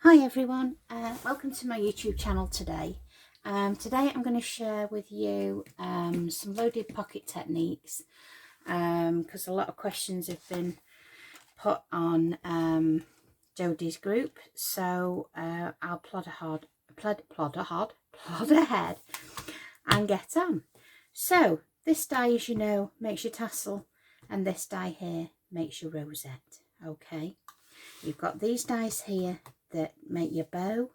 Hi everyone, welcome to my YouTube channel today. Today I'm going to share with you some loaded pocket techniques because a lot of questions have been put on Jodie's group, so I'll plod ahead and get on. So this die, as you know, makes your tassel, and this die here makes your rosette. Okay, you've got these dies here that make your bow,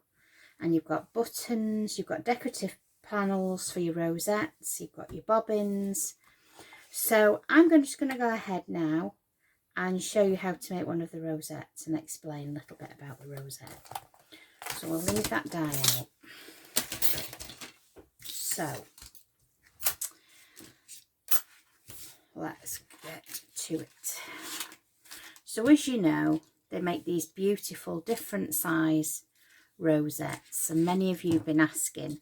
and you've got buttons, you've got decorative panels for your rosettes, you've got your bobbins. So I'm just going to go ahead now and show you how to make one of the rosettes and explain a little bit about the rosette. So we'll leave that die out. So let's get to it. So as you know, they make these beautiful different size rosettes, and many of you have been asking,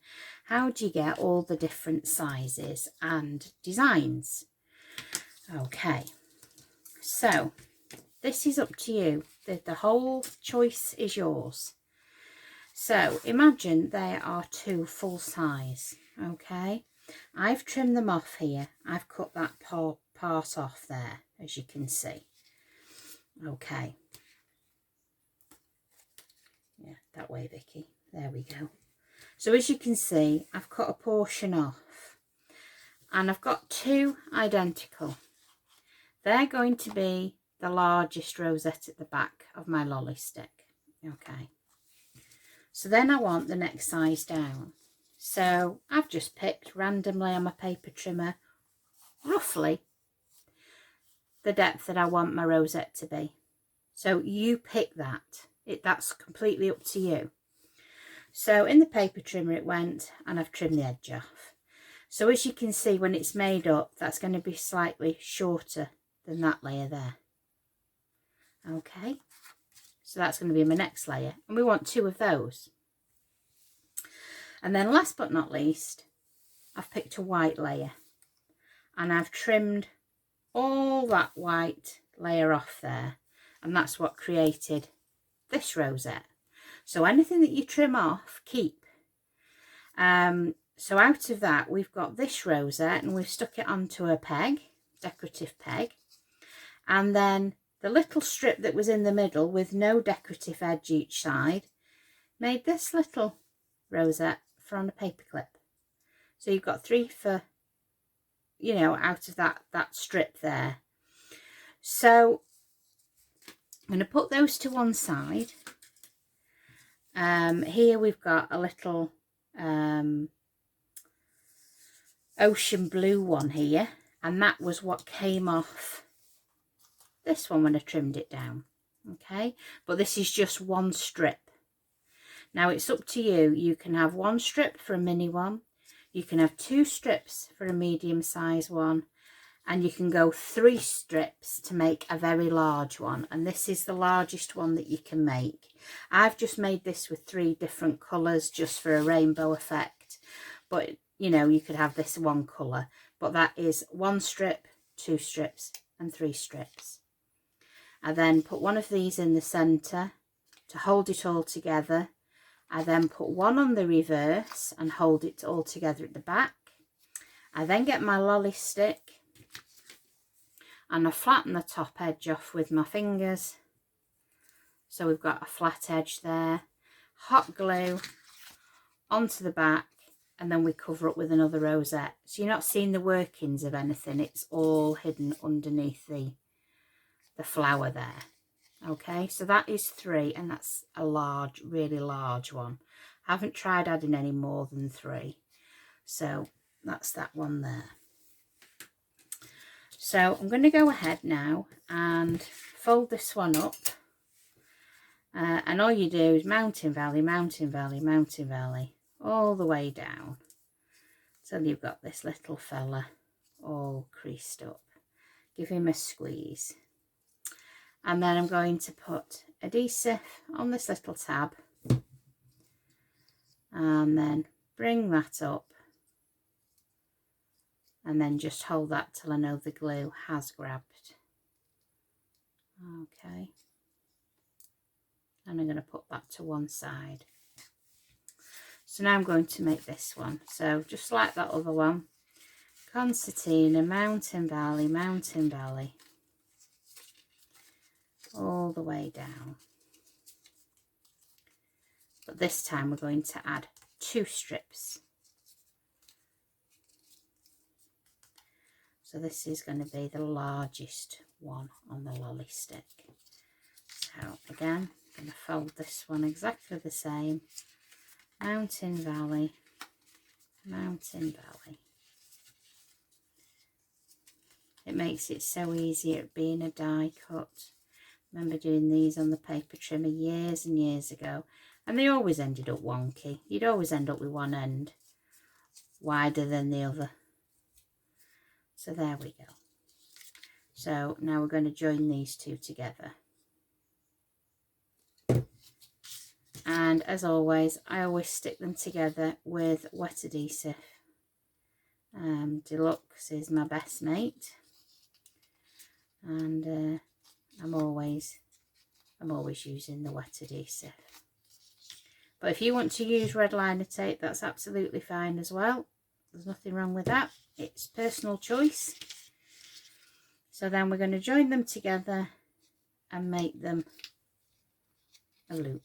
how do you get all the different sizes and designs? Okay, so this is up to you. The whole choice is yours. So imagine there are two full size. Okay, I've trimmed them off here. I've cut that part off there, as you can see. Okay, yeah, that way, Vicky. There we go. So as you can see, I've cut a portion off, and I've got two identical. They're going to be the largest rosette at the back of my lolly stick. Okay, so then I want the next size down. So I've just picked randomly on my paper trimmer roughly the depth that I want my rosette to be. So you pick that. That's completely up to you. So in the paper trimmer it went, and I've trimmed the edge off. So as you can see, when it's made up, that's going to be slightly shorter than that layer there. Okay, so that's going to be my next layer, and we want two of those. And then last but not least, I've picked a white layer, and I've trimmed all that white layer off there, and that's what created this rosette. So anything that you trim off, keep. So out of that, we've got this rosette, and we've stuck it onto a peg, decorative peg, and then the little strip that was in the middle with no decorative edge each side made this little rosette for on a paper clip. So you've got three for, you know, out of that strip there. So I'm going to put those to one side. Here we've got a little ocean blue one here, and that was what came off this one when I trimmed it down. Okay, but this is just one strip. Now it's up to you. You can have one strip for a mini one, you can have two strips for a medium size one, and you can go 3 strips to make a very large one, and this is the largest one that you can make. I've just made this with 3 different colours just for a rainbow effect, but you know, you could have this one colour, but that is 1 strip, 2 strips and 3 strips. I then put one of these in the centre to hold it all together. I then put one on the reverse and hold it all together at the back. I then get my lolly stick and I flatten the top edge off with my fingers. So we've got a flat edge there. Hot glue onto the back, and then we cover up with another rosette. So you're not seeing the workings of anything. It's all hidden underneath the flower there. Okay, so that is 3, and that's a large, really large one. I haven't tried adding any more than 3. So that's that one there. So I'm going to go ahead now and fold this one up. And all you do is mountain valley, mountain valley, mountain valley, all the way down till you've got this little fella all creased up. Give him a squeeze. And then I'm going to put adhesive on this little tab, and then bring that up, and then just hold that till I know the glue has grabbed. Okay, and I'm going to put that to one side. So now I'm going to make this one. So just like that other one, concertina, mountain valley, all the way down. But this time we're going to add 2 strips. So this is going to be the largest one on the lolly stick. So again, I'm going to fold this one exactly the same. Mountain valley. It makes it so easy at being a die cut. Remember doing these on the paper trimmer years and years ago, and they always ended up wonky. You'd always end up with one end wider than the other. So there we go. So now we're going to join these 2 together. And as always, I always stick them together with wet adhesive. Deluxe is my best mate, and I'm always using the wet adhesive. But if you want to use red liner tape, that's absolutely fine as well. There's nothing wrong with that. It's personal choice. So then we're going to join them together and make them a loop.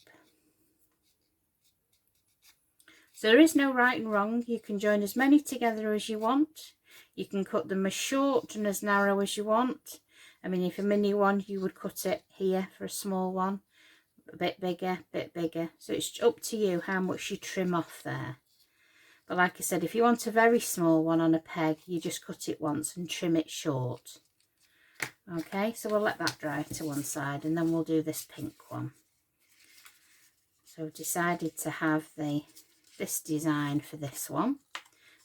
So there is no right and wrong. You can join as many together as you want. You can cut them as short and as narrow as you want. I mean, if a mini one, you would cut it here for a small one. A bit bigger. So it's up to you how much you trim off there. But like I said, if you want a very small one on a peg, you just cut it once and trim it short. Okay, so we'll let that dry to one side, and then we'll do this pink one. So I've decided to have this design for this one,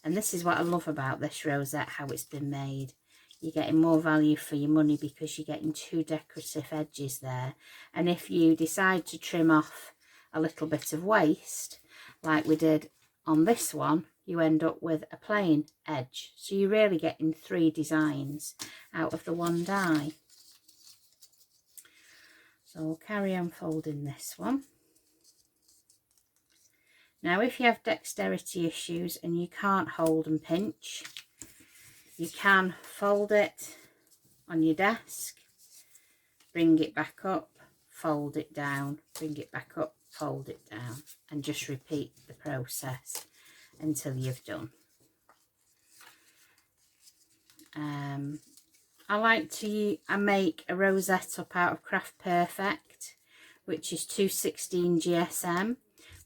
and this is what I love about this rosette, how it's been made. You're getting more value for your money because you're getting 2 decorative edges there. And if you decide to trim off a little bit of waste, like we did on this one, you end up with a plain edge. So you're really getting 3 designs out of the one die. So we'll carry on folding this one. Now, if you have dexterity issues and you can't hold and pinch, you can fold it on your desk, bring it back up, fold it down, bring it back up, fold it down, and just repeat the process until you've done. I make a rosette up out of Craft Perfect, which is 216 GSM,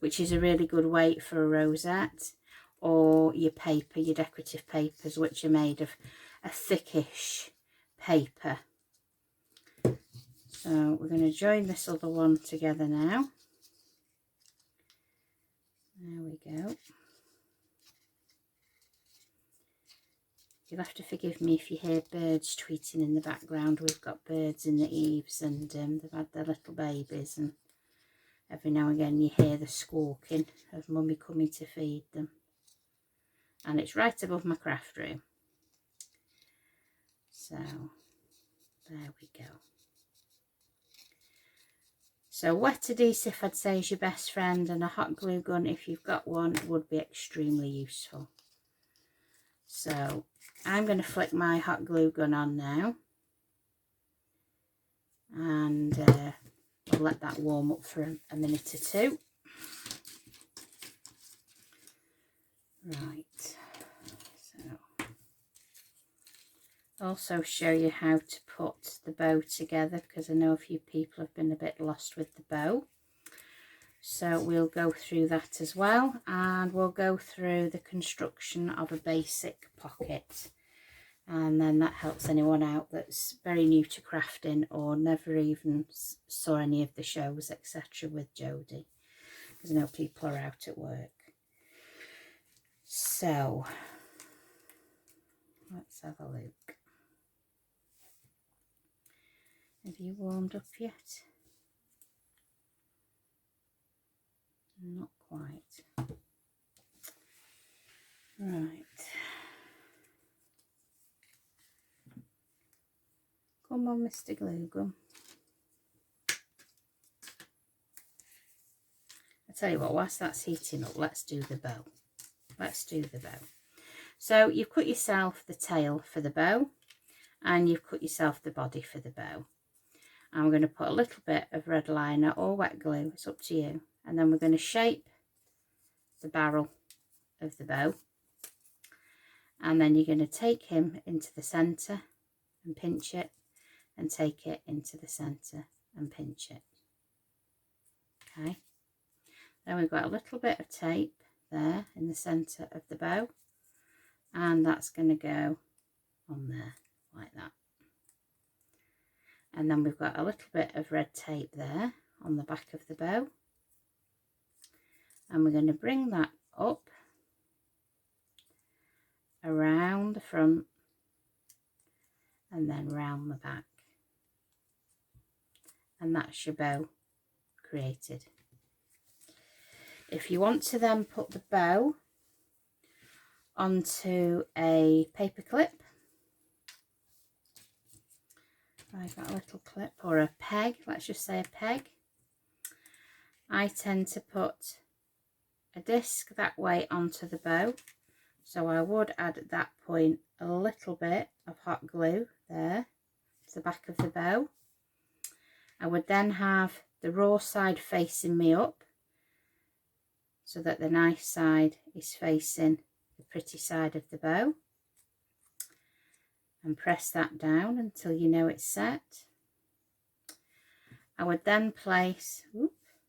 which is a really good weight for a rosette, or your paper, your decorative papers, which are made of a thickish paper. So we're going to join this other one together now. There we go. You'll have to forgive me if you hear birds tweeting in the background. We've got birds in the eaves, and they've had their little babies, and every now and again you hear the squawking of mummy coming to feed them. And it's right above my craft room. So there we go. So wet adhesive, I'd say, is your best friend, and a hot glue gun, if you've got one, would be extremely useful. So I'm going to flick my hot glue gun on now, and we'll let that warm up for a minute or 2. Right, so also show you how to put the bow together, because I know a few people have been a bit lost with the bow. So we'll go through that as well, and we'll go through the construction of a basic pocket, and then that helps anyone out that's very new to crafting or never even saw any of the shows, etc. with Jodie, because I know people are out at work. So let's have a look. Have you warmed up yet? Not quite. Right. Come on, Mr. Glue Gun. I tell you what, whilst that's heating up, let's do the bow. Let's do the bow. So you've cut yourself the tail for the bow, and you've cut yourself the body for the bow. I'm going to put a little bit of red liner or wet glue, it's up to you, and then we're going to shape the barrel of the bow, and then you're going to take him into the centre and pinch it, and take it into the centre and pinch it. Okay, then we've got a little bit of tape there in the centre of the bow, and that's going to go on there like that. And then we've got a little bit of red tape there on the back of the bow, and we're going to bring that up around the front and then round the back, and that's your bow created. If you want to then put the bow onto a paper clip, I've got a little clip, or a peg, let's just say a peg. I tend to put a disc that way onto the bow, so I would add at that point a little bit of hot glue there to the back of the bow. I would then have the raw side facing me up, so that the nice side is facing the pretty side of the bow, and press that down until you know it's set. I would then place,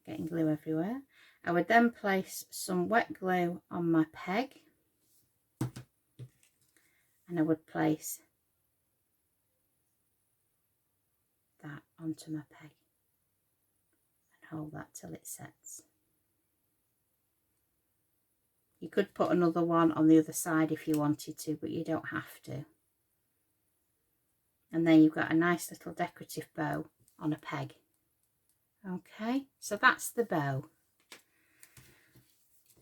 getting glue everywhere, I would then place some wet glue on my peg, and I would place that onto my peg and hold that till it sets. You could put another one on the other side if you wanted to, but you don't have to. And then you've got a nice little decorative bow on a peg. Okay, so that's the bow.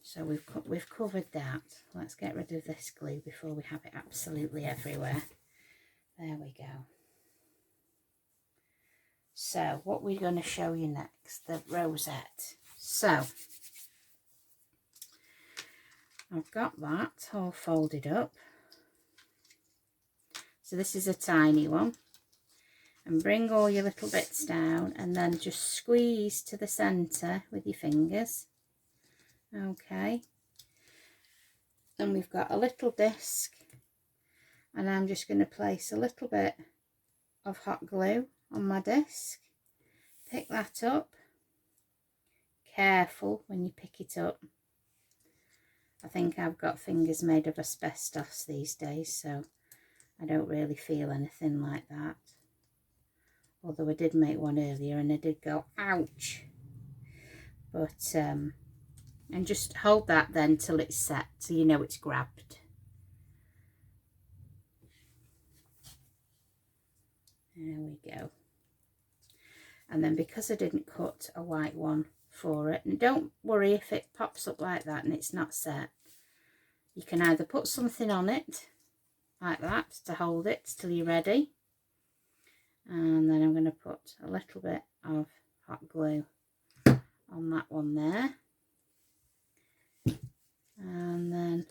So we've covered that. Let's get rid of this glue before we have it absolutely everywhere. There we go. So what we're going to show you next, the rosette. So I've got that all folded up. So this is a tiny one, and bring all your little bits down and then just squeeze to the centre with your fingers. Okay, and we've got a little disc, and I'm just going to place a little bit of hot glue on my disc. Pick that up. Careful when you pick it up. I think I've got fingers made of asbestos these days, so I don't really feel anything like that. Although I did make one earlier and I did go, ouch. But, and just hold that then till it's set, so you know it's grabbed. There we go. And then because I didn't cut a white one for it, and don't worry if it pops up like that and it's not set, you can either put something on it like that to hold it till you're ready, and then I'm going to put a little bit of hot glue on that one there, and then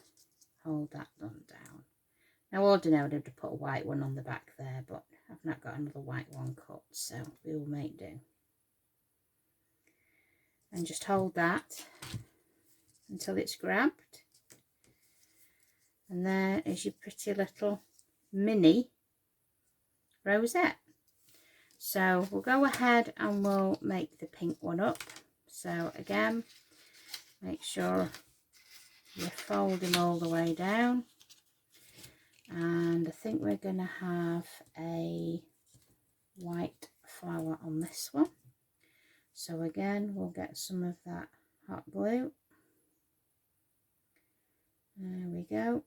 hold that one down. Now ordinarily I'd put a white one on the back there, but I've not got another white one cut, so we will make do. And just hold that until it's grabbed, and there is your pretty little mini rosette. So we'll go ahead and we'll make the pink one up. So again, make sure you fold them all the way down, and I think we're going to have a white flower on this one. So again, we'll get some of that hot glue. There we go.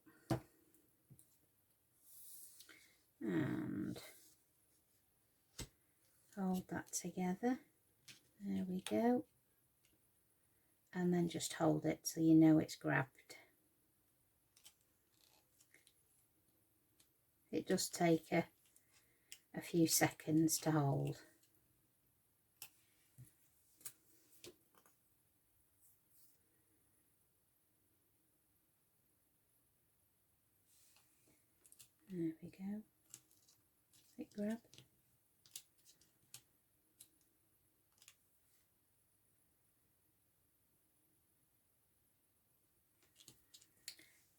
And hold that together. There we go. And then just hold it so you know it's grabbed. It does take a few seconds to hold. There we go. Quick grab.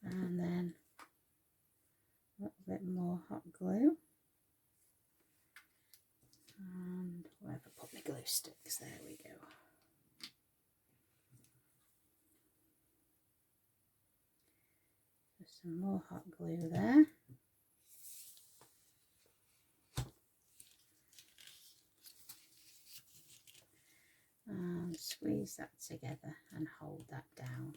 And then a little bit more hot glue. And where have I put my glue sticks? There we go. Just some more hot glue there. And squeeze that together and hold that down.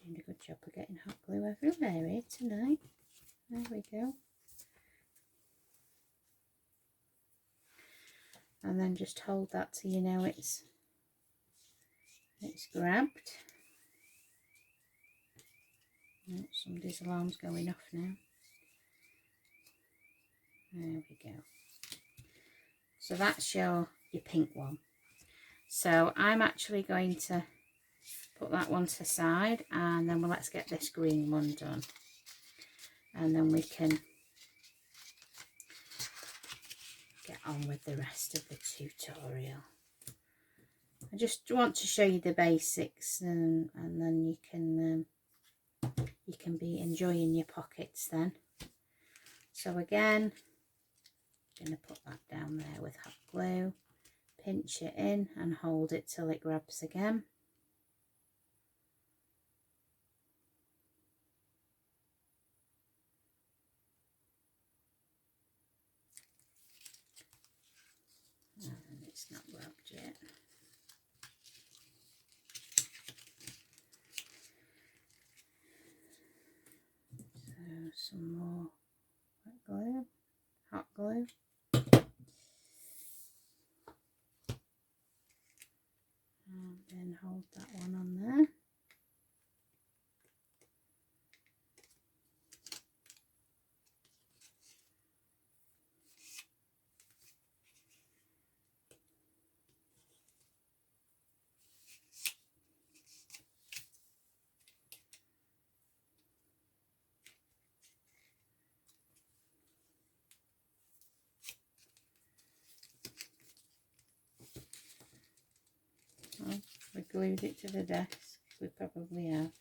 Doing a good job of getting hot glue everywhere here tonight. There we go. And then just hold that till you know it's grabbed. Oh, somebody's alarm's going off now. There we go. So that's your pink one. So I'm actually going to put that one to the side, and then let's get this green one done. And then we can get on with the rest of the tutorial. I just want to show you the basics, and then you can be enjoying your pockets then. So again, I'm going to put that down there with hot glue, pinch it in and hold it till it grabs again. And it's not grabbed yet. So some more hot glue. And then hold that one on there. Well, we glued it to the desk. We probably have,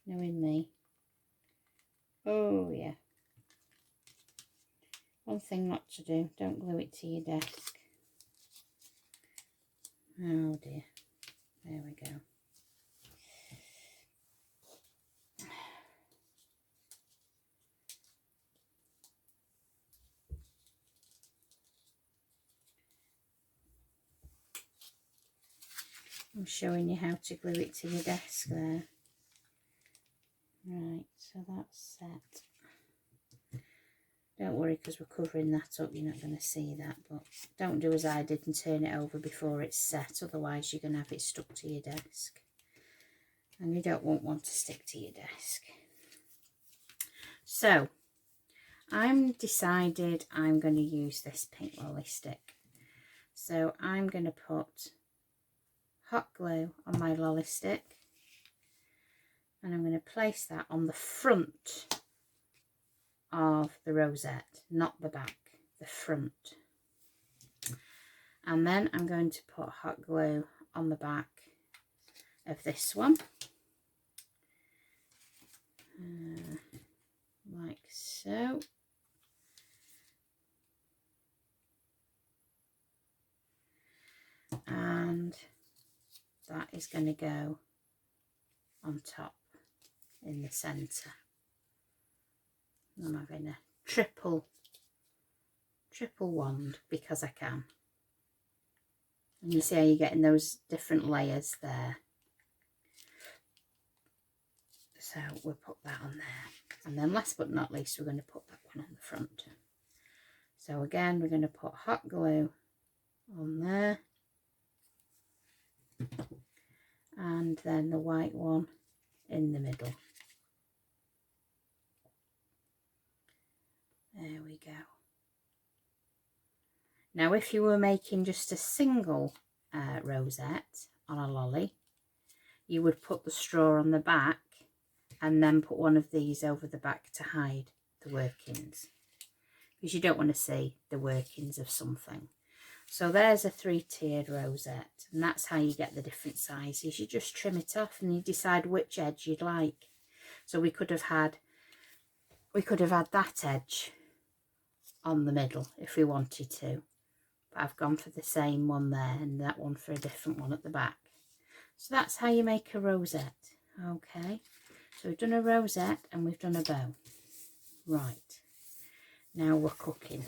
knowing me. Oh yeah. One thing not to do, don't glue it to your desk. Oh dear. There we go. I'm showing you how to glue it to your desk there. Right, so that's set. Don't worry, because we're covering that up, you're not going to see that, but don't do as I did and turn it over before it's set, otherwise you're going to have it stuck to your desk. And you don't want one to stick to your desk. So, I'm decided I'm going to use this pink lolly stick. So I'm going to put hot glue on my lolly stick, and I'm going to place that on the front of the rosette, not the back, the front. And then I'm going to put hot glue on the back of this one, like so. And that is going to go on top in the centre. I'm having a triple wand because I can. And you see how you're getting those different layers there. So we'll put that on there. And then last but not least, we're going to put that one on the front. So again, we're going to put hot glue on there. And then the white one in the middle. There we go. Now if you were making just a single rosette on a lolly, you would put the straw on the back and then put one of these over the back to hide the workings, because you don't want to see the workings of something. So there's a 3-tiered rosette, and that's how you get the different sizes. You just trim it off and you decide which edge you'd like. So we could have had that edge on the middle if we wanted to, but I've gone for the same one there and that one for a different one at the back. So that's how you make a rosette. Okay, so we've done a rosette and we've done a bow. Right, now we're cooking.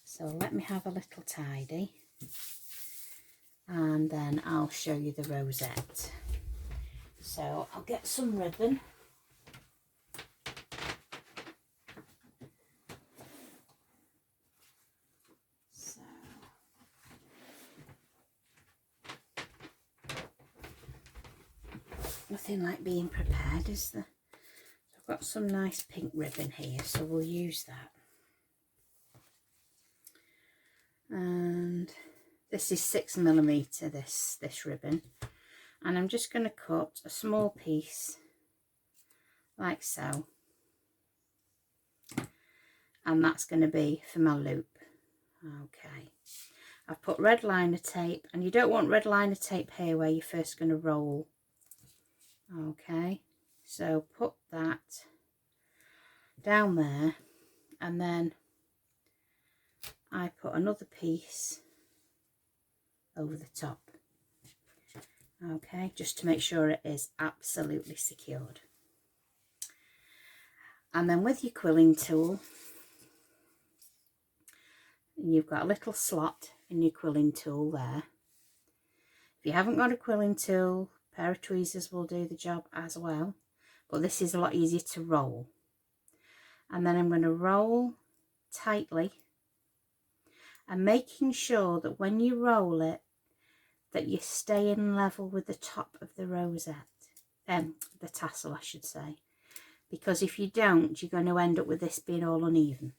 So let me have a little tidy and then I'll show you the rosette. So I'll get some ribbon. So nothing like being prepared, is there? So I've got some nice pink ribbon here, so we'll use that. And this is 6mm, this ribbon, and I'm just going to cut a small piece like so, and that's going to be for my loop. Okay, I've put red liner tape, and you don't want red liner tape here where you're first going to roll. Okay, so put that down there, and then I put another piece over the top. Okay, just to make sure it is absolutely secured. And then with your quilling tool, you've got a little slot in your quilling tool there. If you haven't got a quilling tool, a pair of tweezers will do the job as well, but this is a lot easier to roll. And then I'm going to roll tightly, and making sure that when you roll it, that you're staying level with the top of the rosette, the tassel I should say, because if you don't, you're going to end up with this being all uneven.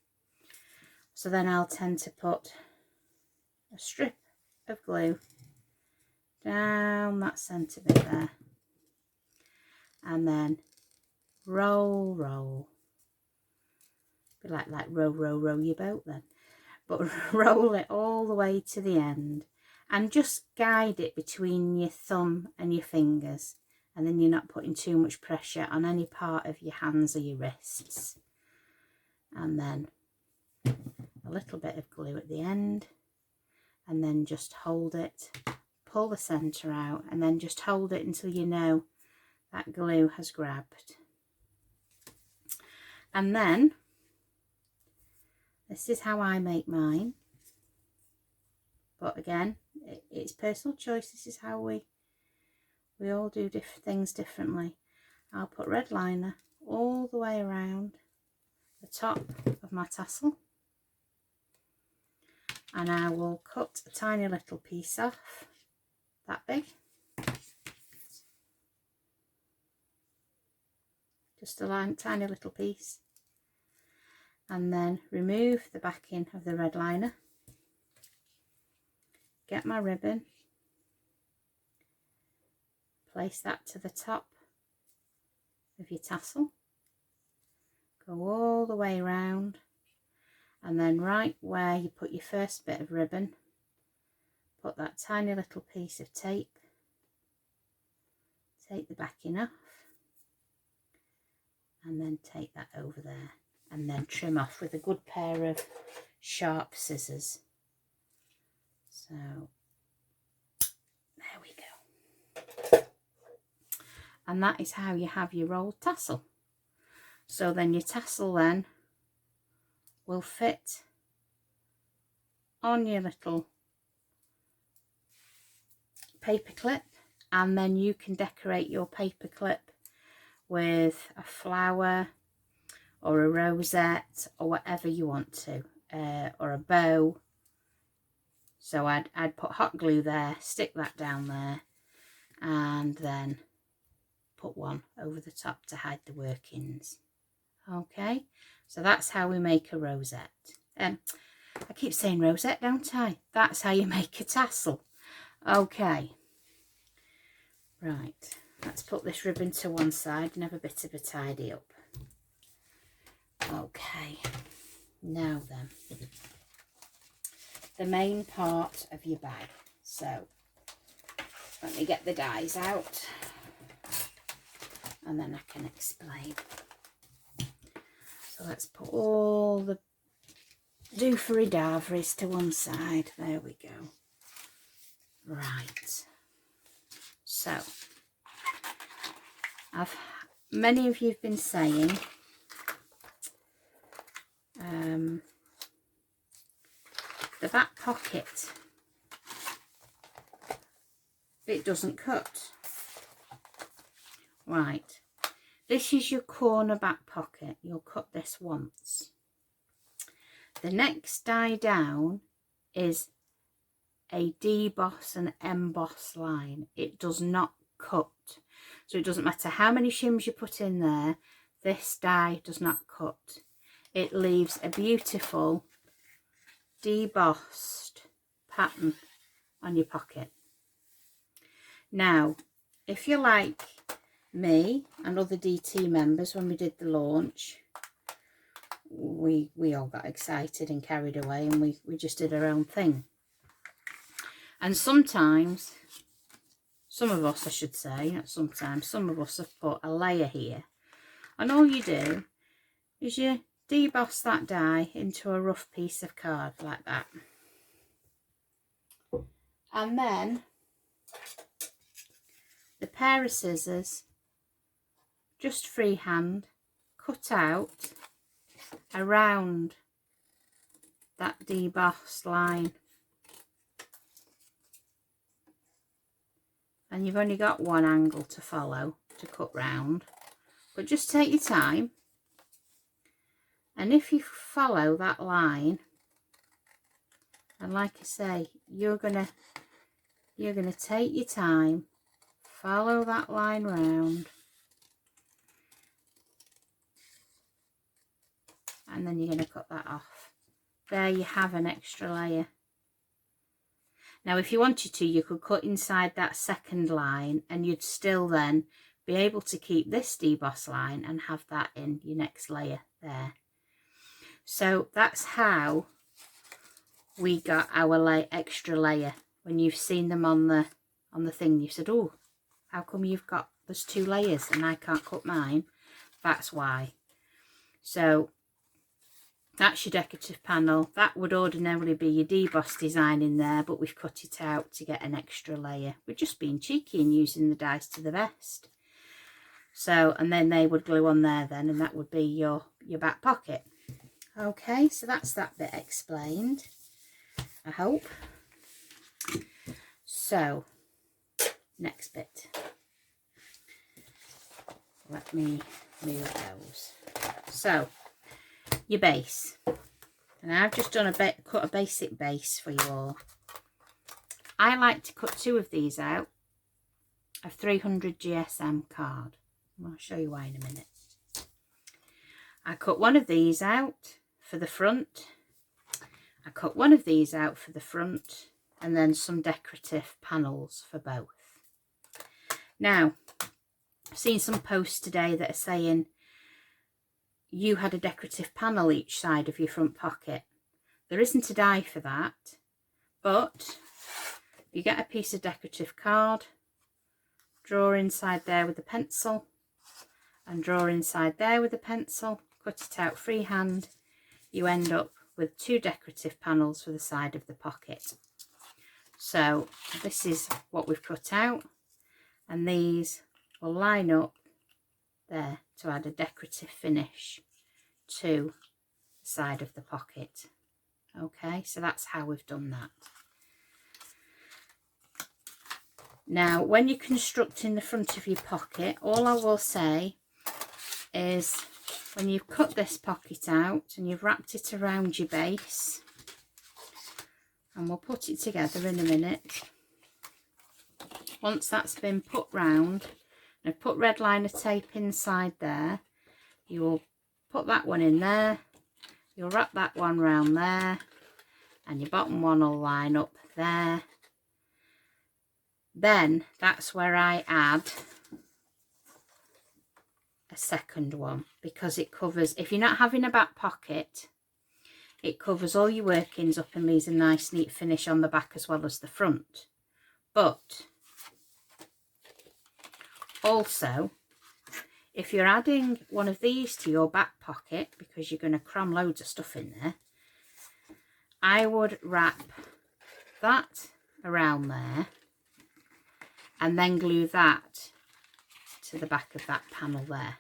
So then I'll tend to put a strip of glue down that centre bit there, and then roll, be like row your boat then, but roll it all the way to the end, and just guide it between your thumb and your fingers, and then you're not putting too much pressure on any part of your hands or your wrists. And then a little bit of glue at the end, and then just hold it, pull the centre out, and then just hold it until you know that glue has grabbed. And then this is how I make mine, but again, it's personal choice. This is how we all do things differently. I'll put red liner all the way around the top of my tassel, and I will cut a tiny little piece off, that big, just a tiny little piece, and then remove the backing of the red liner, get my ribbon, place that to the top of your tassel, go all the way around, and then right where you put your first bit of ribbon, put that tiny little piece of tape, take the backing off, and then take that over there, and then trim off with a good pair of sharp scissors. So there we go. And that is how you have your rolled tassel. So then your tassel then will fit on your little paper clip, and then you can decorate your paper clip with a flower or a rosette or whatever you want to, or a bow. So I'd put hot glue there, stick that down there, and then put one over the top to hide the workings. Okay, so that's how we make a rosette. I keep saying rosette, don't I? That's how you make a tassel. Okay, Right, let's put this ribbon to one side and have a bit of a tidy up. Okay, now then, the main part of your bag. So let me get the dies out and then I can explain. So let's put all the doofery darveries to one side. There we go. Right, so many of you have been saying the back pocket, it doesn't cut. Right, this is your corner back pocket. You'll cut this once. The next die down is a deboss and emboss line. It does not cut. So it doesn't matter how many shims you put in there, this die does not cut. It leaves a beautiful debossed pattern on your pocket. Now, if you're like me and other DT members, when we did the launch, we all got excited and carried away, and we just did our own thing. And sometimes, some of us, I should say, not sometimes, some of us have put a layer here. And all you do is you deboss that die into a rough piece of card like that. And then the pair of scissors, just freehand, cut out around that debossed line. And you've only got one angle to follow to cut round, but just take your time. And if you follow that line, and like I say, you're gonna take your time, follow that line round, and then you're going to cut that off. There you have an extra layer. Now if you wanted to, you could cut inside that second line and you'd still then be able to keep this deboss line and have that in your next layer there. So that's how we got our extra layer. When you've seen them on the thing, you said, oh, how come there's 2 layers and I can't cut mine? That's why. So that's your decorative panel. That would ordinarily be your deboss design in there, but we've cut it out to get an extra layer. We're just being cheeky and using the dies to the best. So, and then they would glue on there then, and that would be your back pocket. Okay, so that's that bit explained, I hope. So, next bit. Let me move those. So, your base. And I've just done cut a basic base for you all. I like to cut 2 of these out of 300 GSM card. I'll show you why in a minute. I cut one of these out for the front. I cut one of these out for the front, and then some decorative panels for both. Now, I've seen some posts today that are saying you had a decorative panel each side of your front pocket. There isn't a die for that, but you get a piece of decorative card, draw inside there with a pencil, and draw inside there with a pencil, cut it out freehand. You end up with 2 decorative panels for the side of the pocket. So this is what we've cut out, and these will line up there to add a decorative finish to the side of the pocket. Okay, so that's how we've done that. Now, when you're constructing the front of your pocket, all I will say is when you've cut this pocket out and you've wrapped it around your base, and we'll put it together in a minute. Once that's been put round, and I've put red liner tape inside there, you will put that one in there, you'll wrap that one round there, and your bottom one will line up there. Then that's where I add a second one, because it covers, if you're not having a back pocket, it covers all your workings up and leaves a nice neat finish on the back as well as the front. But also, if you're adding one of these to your back pocket, because you're going to cram loads of stuff in there, I would wrap that around there and then glue that to the back of that panel there,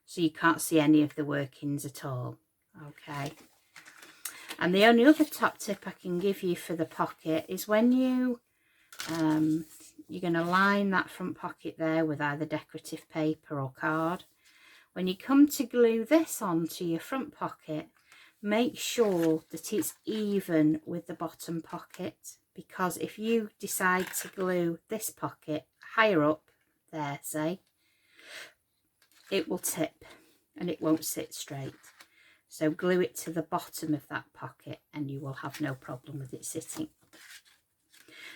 so you can't see any of the workings at all. Okay. And the only other top tip I can give you for the pocket is when you're going to line that front pocket there with either decorative paper or card. When you come to glue this onto your front pocket, make sure that it's even with the bottom pocket, because if you decide to glue this pocket higher up there, say, it will tip and it won't sit straight. So glue it to the bottom of that pocket and you will have no problem with it sitting.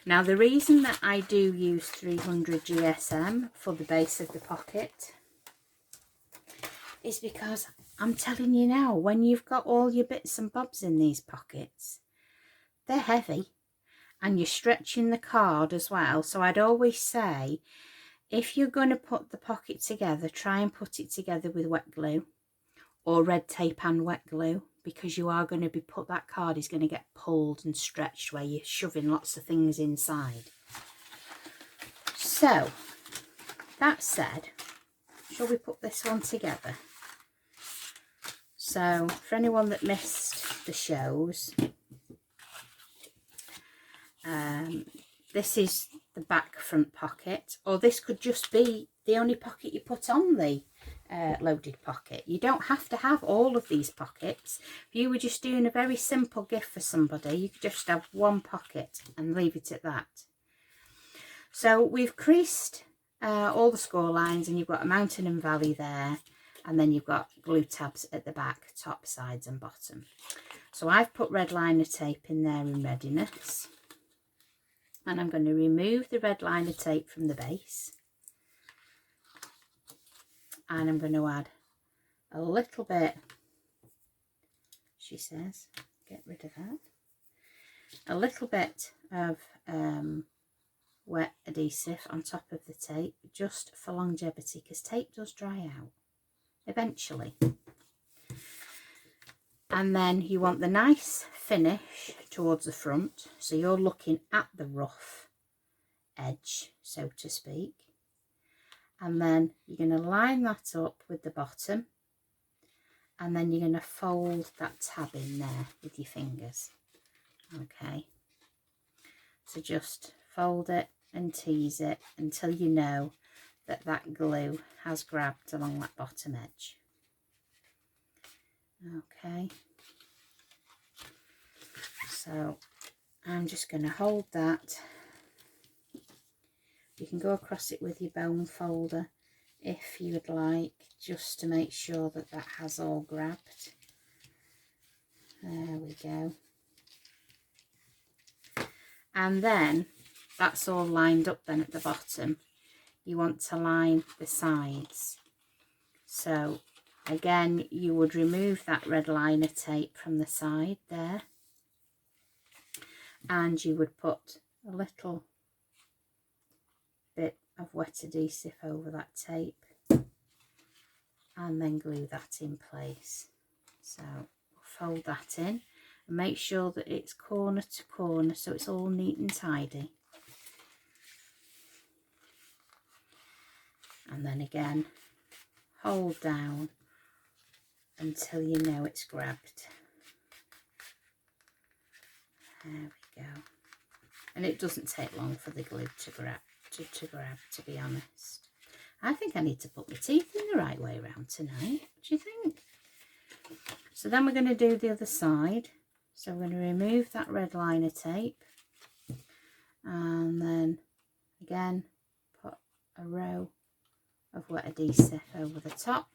Now, the reason that I do use 300 GSM for the base of the pocket is because I'm telling you now, when you've got all your bits and bobs in these pockets, they're heavy and you're stretching the card as well. So I'd always say, if you're going to put the pocket together, try and put it together with wet glue or red tape and wet glue, because you are going to be that card is going to get pulled and stretched where you're shoving lots of things inside. So that said, shall we put this one together? So for anyone that missed the shows, this is the back front pocket, or this could just be the only pocket you put on the loaded pocket. You don't have to have all of these pockets. If you were just doing a very simple gift for somebody, you could just have one pocket and leave it at that. So we've creased all the score lines, and you've got a mountain and valley there, and then you've got glue tabs at the back, top, sides and bottom. So I've put red liner tape in there in readiness, and I'm going to remove the red liner tape from the base, and I'm going to add a little bit, she says, get rid of that, a little bit of wet adhesive on top of the tape, just for longevity, because tape does dry out eventually. And then you want the nice finish towards the front, so you're looking at the rough edge, so to speak. And then you're going to line that up with the bottom, and then you're going to fold that tab in there with your fingers. Okay, so just fold it and tease it until you know that that glue has grabbed along that bottom edge. Okay, so I'm just going to hold that. You can go across it with your bone folder if you would like, just to make sure that that has all grabbed. There we go. And then that's all lined up then at the bottom. You want to line the sides. So again, you would remove that red liner tape from the side there, and you would put a little bit of wet adhesive over that tape and then glue that in place. So fold that in and make sure that it's corner to corner, so it's all neat and tidy. And then again, hold down until you know it's grabbed. There we go. And it doesn't take long for the glue to grab, to be honest. I think I need to put my teeth in the right way around tonight. What do you think? So then we're going to do the other side. So we're going to remove that red liner tape, and then again put a row of wet adhesive over the top.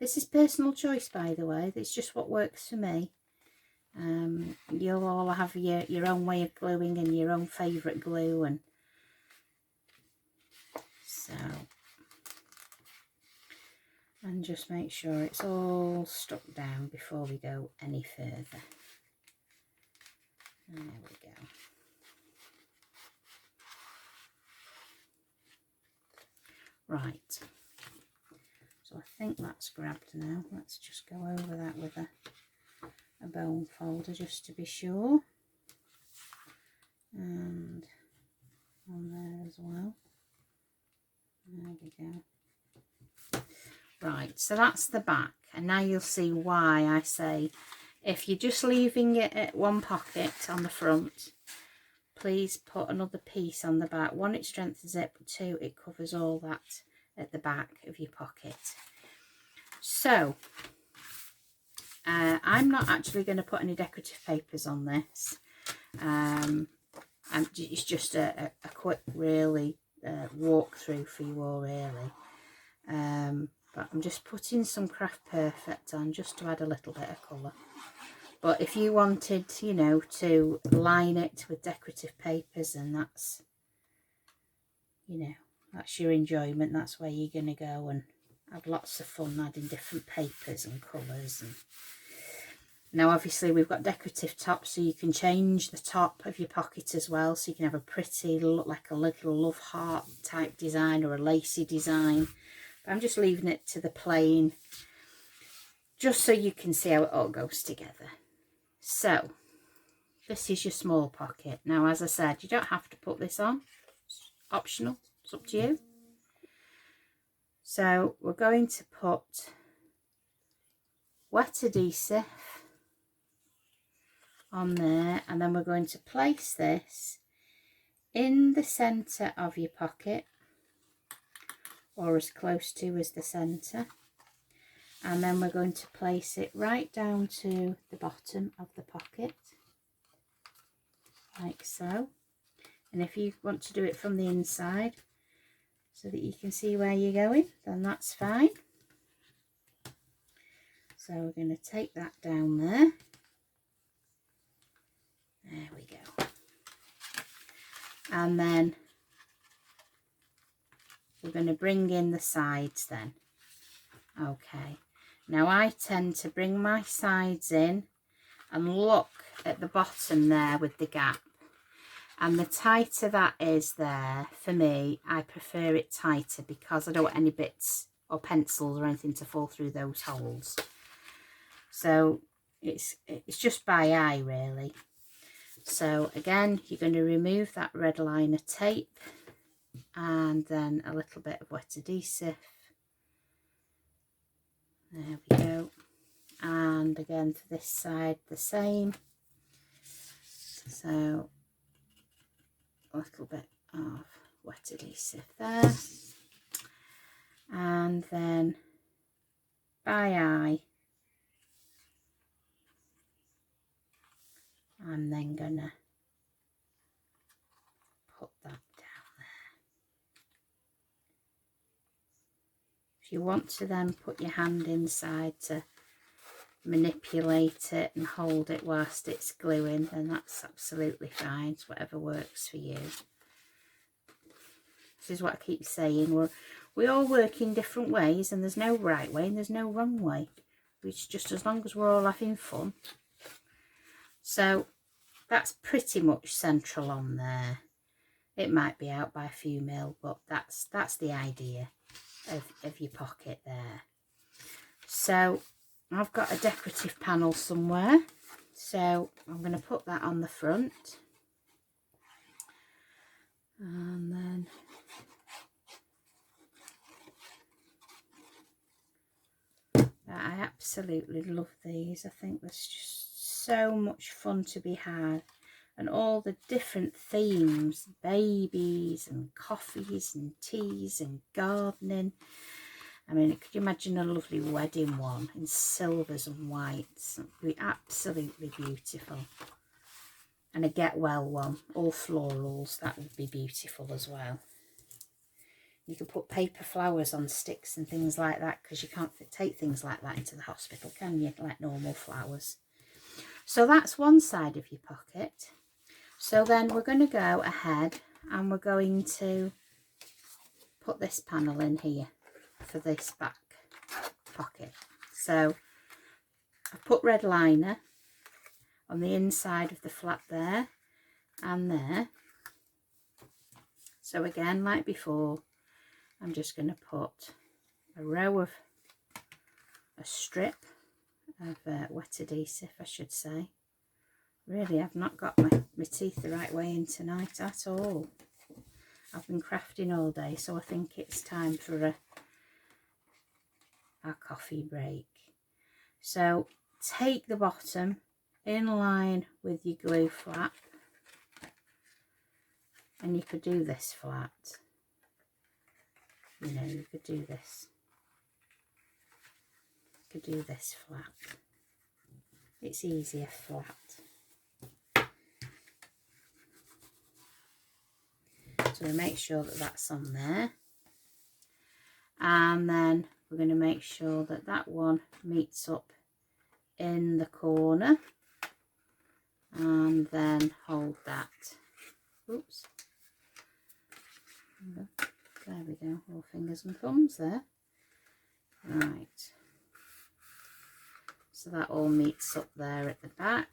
This is personal choice, by the way. It's just what works for me. You'll all have your own way of gluing and your own favourite glue, and So, and just make sure it's all stuck down before we go any further. There we go. Right, so I think that's grabbed now. Let's just go over that with a bone folder just to be sure. And on there as well. There we go. Right, so that's the back, and now you'll see why I say if you're just leaving it at one pocket on the front, please put another piece on the back. One, it strengthens it, but two, it covers all that at the back of your pocket. So I'm not actually going to put any decorative papers on this. It's just a quick really walkthrough for you all really. But I'm just putting some Craft Perfect on just to add a little bit of colour. But if you wanted, you know, to line it with decorative papers, and that's, you know, that's your enjoyment, that's where you're going to go and have lots of fun adding different papers and colours. And now obviously we've got decorative tops, so you can change the top of your pocket as well, so you can have a pretty, look like a little love heart type design or a lacy design. But I'm just leaving it to the plain, just so you can see how it all goes together. So this is your small pocket. Now, as I said, you don't have to put this on, it's optional, it's up to you. So we're going to put wet adhesive on there, and then we're going to place this in the centre of your pocket, or as close to as the centre, and then we're going to place it right down to the bottom of the pocket, like so. And if you want to do it from the inside so that you can see where you're going, then that's fine. So we're going to take that down there. There we go. And then we're going to bring in the sides then. Okay. Now I tend to bring my sides in and look at the bottom there with the gap. And the tighter that is there, for me, I prefer it tighter because I don't want any bits or pencils or anything to fall through those holes. So it's just by eye really. So again, you're going to remove that red liner tape and then a little bit of wet adhesive. There we go. And again for this side the same. So a little bit of wet adhesive there. And then by eye, I'm then gonna put that down there. If you want to then put your hand inside to manipulate it and hold it whilst it's gluing, then that's absolutely fine. It's whatever works for you. This is what I keep saying, we all work in different ways, and there's no right way and there's no wrong way. It's just as long as we're all having fun. So that's pretty much central on there. It might be out by a few mil, but that's the idea of your pocket there. So I've got a decorative panel somewhere, so I'm going to put that on the front, and then I absolutely love these. I think there's just so much fun to be had, and all the different themes, babies and coffees and teas and gardening. I mean, could you imagine a lovely wedding one in silvers and whites? It would be absolutely beautiful. And a get well one, all florals, that would be beautiful as well. You can put paper flowers on sticks and things like that, because you can't take things like that into the hospital, can you? Like normal flowers. So that's one side of your pocket. So then we're going to go ahead and we're going to put this panel in here for this back pocket. So I've put red liner on the inside of the flap there and there. So again, like before, I'm just going to put a row of a strip of wet adhesive, I should say. Really, I've not got my teeth the right way in tonight at all. I've been crafting all day, so I think it's time for our coffee break. So take the bottom in line with your glue flap, and you could do this flat. You know, you could do this. You could do this flat. It's easier flat. So we make sure that that's on there. And then we're going to make sure that that one meets up in the corner. And then hold that. Oops. There we go. All fingers and thumbs there. Right. So that all meets up there at the back.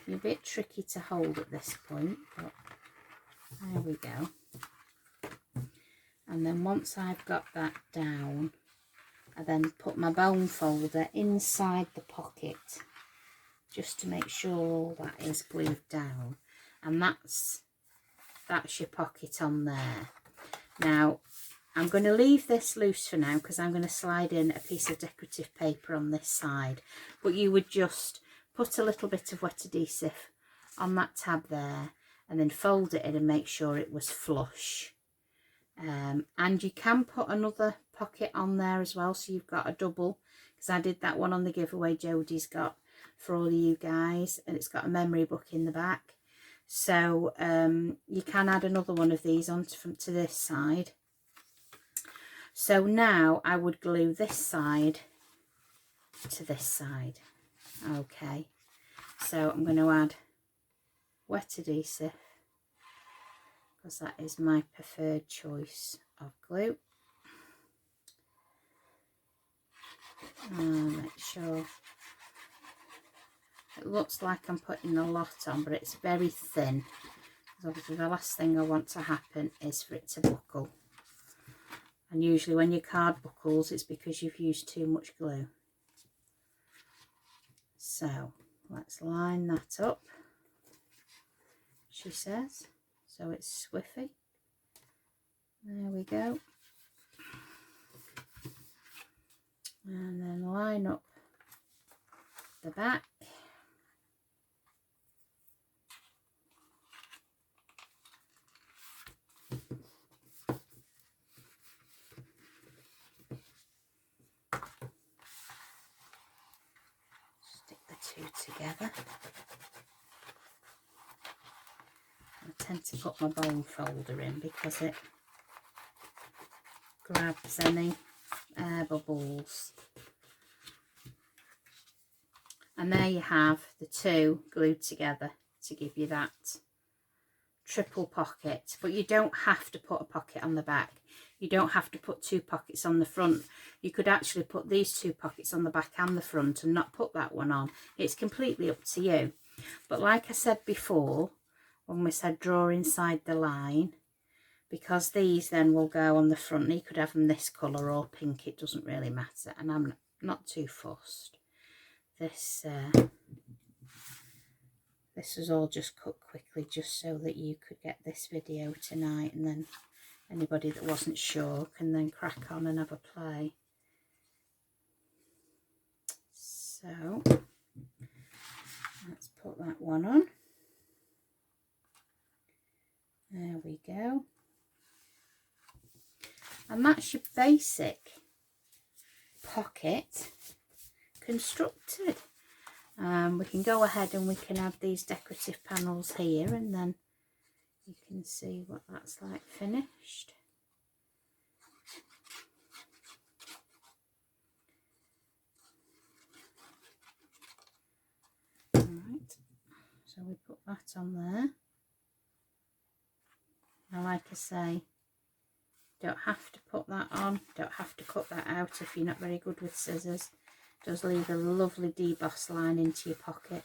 You're a bit tricky to hold at this point, but there we go. And then once I've got that down, I then put my bone folder inside the pocket just to make sure all that is glued down. And that's your pocket on there. Now, I'm going to leave this loose for now because I'm going to slide in a piece of decorative paper on this side. But you would just put a little bit of wet adhesive on that tab there and then fold it in and make sure it was flush. And you can put another pocket on there as well, so you've got a double, because I did that one on the giveaway Jodie's got for all of you guys, and it's got a memory book in the back. So you can add another one of these on to this side. So now I would glue this side to this side. Okay, so I'm going to add wet adhesive because that is my preferred choice of glue. Make sure it looks like I'm putting a lot on, but it's very thin, because obviously the last thing I want to happen is for it to buckle. And usually when your card buckles, it's because you've used too much glue. So let's line that up, she says, so it's squiffy. There we go. And then line up the back. Stick the two together. I tend to put my bone folder in because it grabs any air bubbles. And there you have the two glued together to give you that triple pocket. But you don't have to put a pocket on the back. You don't have to put two pockets on the front. You could actually put these two pockets on the back and the front and not put that one on. It's completely up to you. But like I said before, when we said draw inside the line, because these then will go on the front, you could have them this colour or pink, it doesn't really matter, and I'm not too fussed. This was all just cut quickly just so that you could get this video tonight, and then anybody that wasn't sure can then crack on and have a play. So let's put that one on. There we go. And that's your basic pocket constructed. We can go ahead and we can add these decorative panels here, and then you can see what that's like finished. Alright, so we put that on there. And like I say, don't have to put that on, don't have to cut that out if you're not very good with scissors. It does leave a lovely deboss line into your pocket.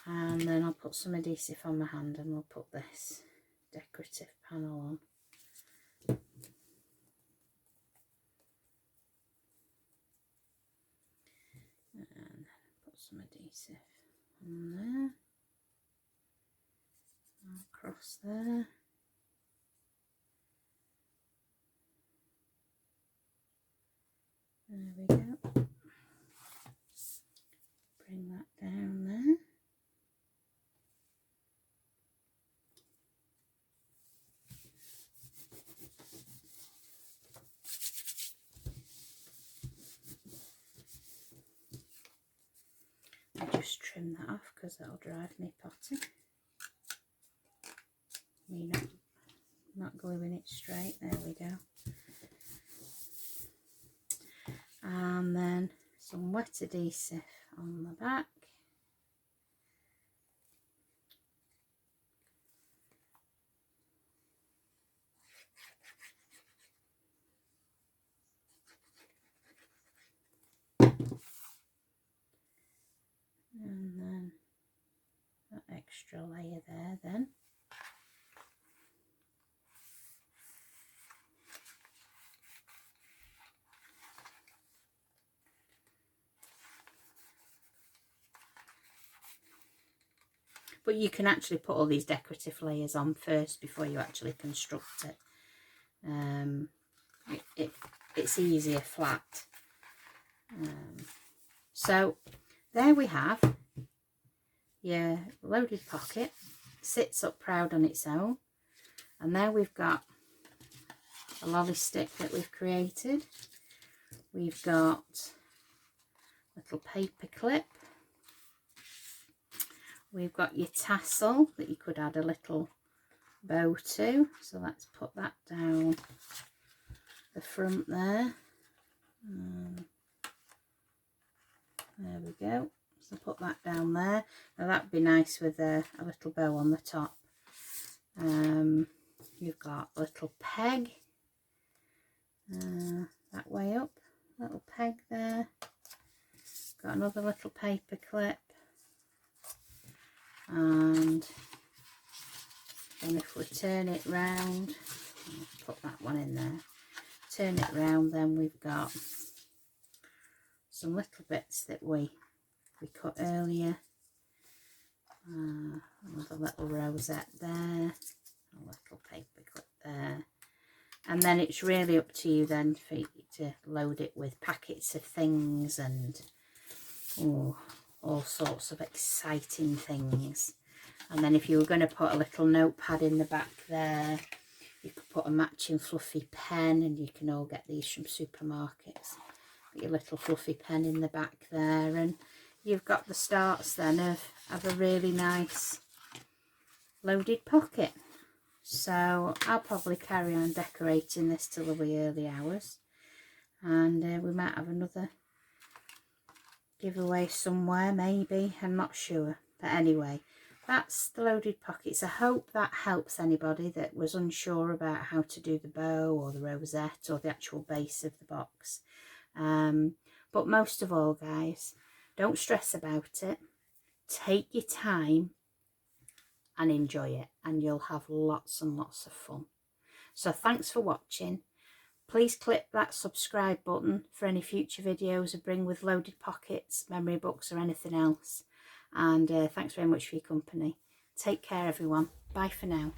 And then I'll put some adhesive on my hand and we'll put this decorative panel on. And put some adhesive on there, across there. There we go. Bring that down there. I'll just trim that off because that'll drive me potty. Me not gluing it straight. There we go. And then some wet adhesive on the back. And then that extra layer there then. But you can actually put all these decorative layers on first before you actually construct it. It's easier flat. So there we have your loaded pocket. Sits up proud on its own. And there we've got a lolly stick that we've created. We've got a little paper clip. We've got your tassel that you could add a little bow to. So let's put that down the front there. There we go. So put that down there. Now that'd be nice with a little bow on the top. You've got a little peg that way up. Little peg there. Got another little paper clip. And then if we turn it round, I'll put that one in there. Turn it round, then we've got some little bits that we cut earlier. Another little rosette there, a little paper clip there. And then it's really up to you then for you to load it with packets of things and all sorts of exciting things. And then if you were going to put a little notepad in the back there, you could put a matching fluffy pen, and you can all get these from supermarkets. Put your little fluffy pen in the back there, and you've got the starts then of a really nice loaded pocket. So I'll probably carry on decorating this till the wee early hours, and we might have another giveaway somewhere maybe, I'm not sure. But anyway, that's the loaded pockets. I hope that helps anybody that was unsure about how to do the bow or the rosette or the actual base of the box. But most of all, guys, don't stress about it. Take your time and enjoy it, and you'll have lots and lots of fun. So thanks for watching. Please click that subscribe button for any future videos I bring with loaded pockets, memory books or anything else. And thanks very much for your company. Take care everyone. Bye for now.